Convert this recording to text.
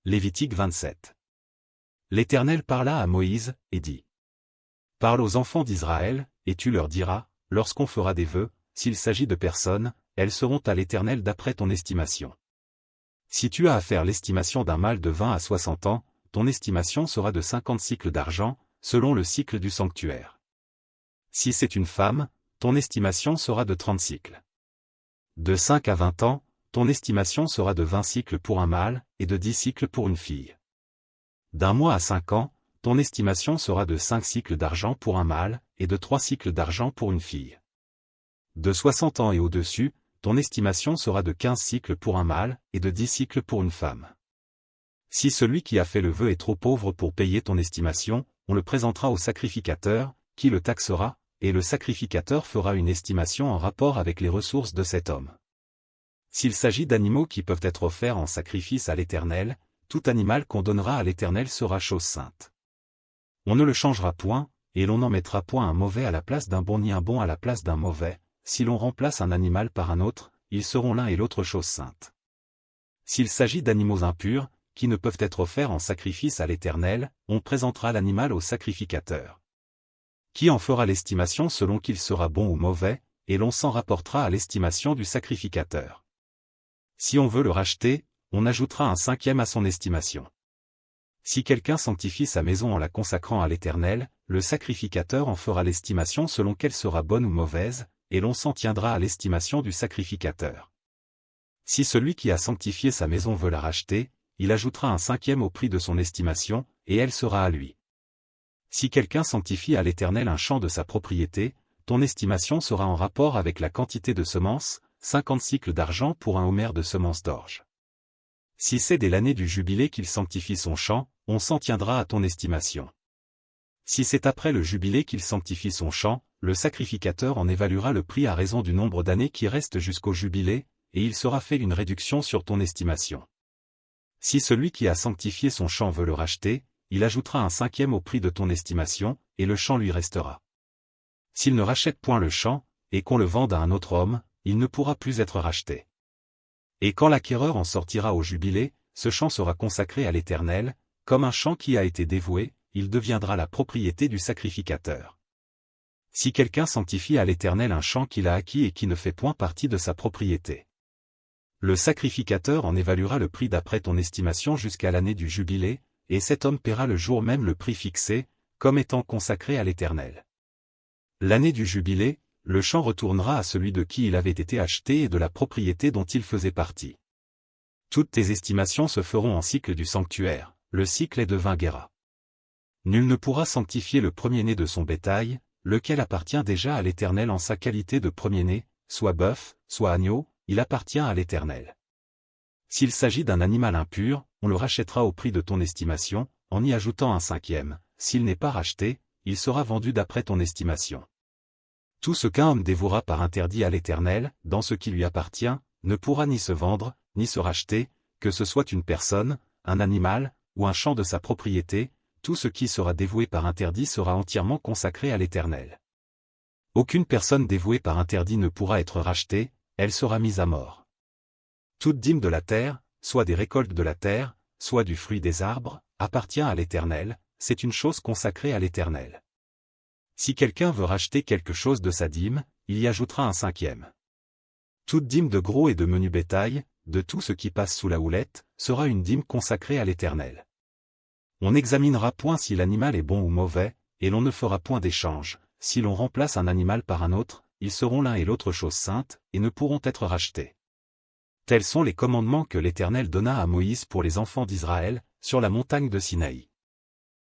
Lévitique 27. L'Éternel parla à Moïse, et dit. Parle aux enfants d'Israël, et tu leur diras, lorsqu'on fera des vœux, s'il s'agit de personnes, elles seront à l'Éternel d'après ton estimation. Si tu as à faire l'estimation d'un mâle de 20 à 60 ans, ton estimation sera de 50 cycles d'argent, selon le cycle du sanctuaire. Si c'est une femme, ton estimation sera de 30 cycles. De 5 à 20 ans, ton estimation sera de 20 cycles pour un mâle, et de 10 cycles pour une fille. D'un mois à 5 ans, ton estimation sera de 5 cycles d'argent pour un mâle, et de 3 cycles d'argent pour une fille. De 60 ans et au-dessus, ton estimation sera de 15 cycles pour un mâle, et de 10 cycles pour une femme. Si celui qui a fait le vœu est trop pauvre pour payer ton estimation, on le présentera au sacrificateur, qui le taxera, et le sacrificateur fera une estimation en rapport avec les ressources de cet homme. S'il s'agit d'animaux qui peuvent être offerts en sacrifice à l'Éternel, tout animal qu'on donnera à l'Éternel sera chose sainte. On ne le changera point, et l'on n'en mettra point un mauvais à la place d'un bon ni un bon à la place d'un mauvais. Si l'on remplace un animal par un autre, ils seront l'un et l'autre chose sainte. S'il s'agit d'animaux impurs, qui ne peuvent être offerts en sacrifice à l'Éternel, on présentera l'animal au sacrificateur, qui en fera l'estimation selon qu'il sera bon ou mauvais, et l'on s'en rapportera à l'estimation du sacrificateur. Si on veut le racheter, on ajoutera un 5e à son estimation. Si quelqu'un sanctifie sa maison en la consacrant à l'Éternel, le sacrificateur en fera l'estimation selon qu'elle sera bonne ou mauvaise, et l'on s'en tiendra à l'estimation du sacrificateur. Si celui qui a sanctifié sa maison veut la racheter, il ajoutera un 5e au prix de son estimation, et elle sera à lui. Si quelqu'un sanctifie à l'Éternel un champ de sa propriété, ton estimation sera en rapport avec la quantité de semences, 50 cycles d'argent pour un homère de semences d'orge. Si c'est dès l'année du jubilé qu'il sanctifie son champ, on s'en tiendra à ton estimation. Si c'est après le jubilé qu'il sanctifie son champ, le sacrificateur en évaluera le prix à raison du nombre d'années qui restent jusqu'au jubilé, et il sera fait une réduction sur ton estimation. Si celui qui a sanctifié son champ veut le racheter, il ajoutera un 5e au prix de ton estimation, et le champ lui restera. S'il ne rachète point le champ, et qu'on le vende à un autre homme, il ne pourra plus être racheté. Et quand l'acquéreur en sortira au jubilé, ce champ sera consacré à l'Éternel, comme un champ qui a été dévoué, il deviendra la propriété du sacrificateur. Si quelqu'un sanctifie à l'Éternel un champ qu'il a acquis et qui ne fait point partie de sa propriété, le sacrificateur en évaluera le prix d'après ton estimation jusqu'à l'année du jubilé, et cet homme paiera le jour même le prix fixé, comme étant consacré à l'Éternel. L'année du jubilé, le champ retournera à celui de qui il avait été acheté et de la propriété dont il faisait partie. Toutes tes estimations se feront en cycle du sanctuaire, le cycle est de 20 guéras. Nul ne pourra sanctifier le premier-né de son bétail, lequel appartient déjà à l'Éternel en sa qualité de premier-né, soit bœuf, soit agneau, il appartient à l'Éternel. S'il s'agit d'un animal impur, on le rachètera au prix de ton estimation, en y ajoutant un 5e, s'il n'est pas racheté, il sera vendu d'après ton estimation. Tout ce qu'un homme dévouera par interdit à l'Éternel, dans ce qui lui appartient, ne pourra ni se vendre, ni se racheter, que ce soit une personne, un animal, ou un champ de sa propriété, tout ce qui sera dévoué par interdit sera entièrement consacré à l'Éternel. Aucune personne dévouée par interdit ne pourra être rachetée, elle sera mise à mort. Toute dîme de la terre, soit des récoltes de la terre, soit du fruit des arbres, appartient à l'Éternel, c'est une chose consacrée à l'Éternel. Si quelqu'un veut racheter quelque chose de sa dîme, il y ajoutera un 5e. Toute dîme de gros et de menu bétail, de tout ce qui passe sous la houlette, sera une dîme consacrée à l'Éternel. On n'examinera point si l'animal est bon ou mauvais, et l'on ne fera point d'échange. Si l'on remplace un animal par un autre, ils seront l'un et l'autre chose sainte, et ne pourront être rachetés. Tels sont les commandements que l'Éternel donna à Moïse pour les enfants d'Israël, sur la montagne de Sinaï.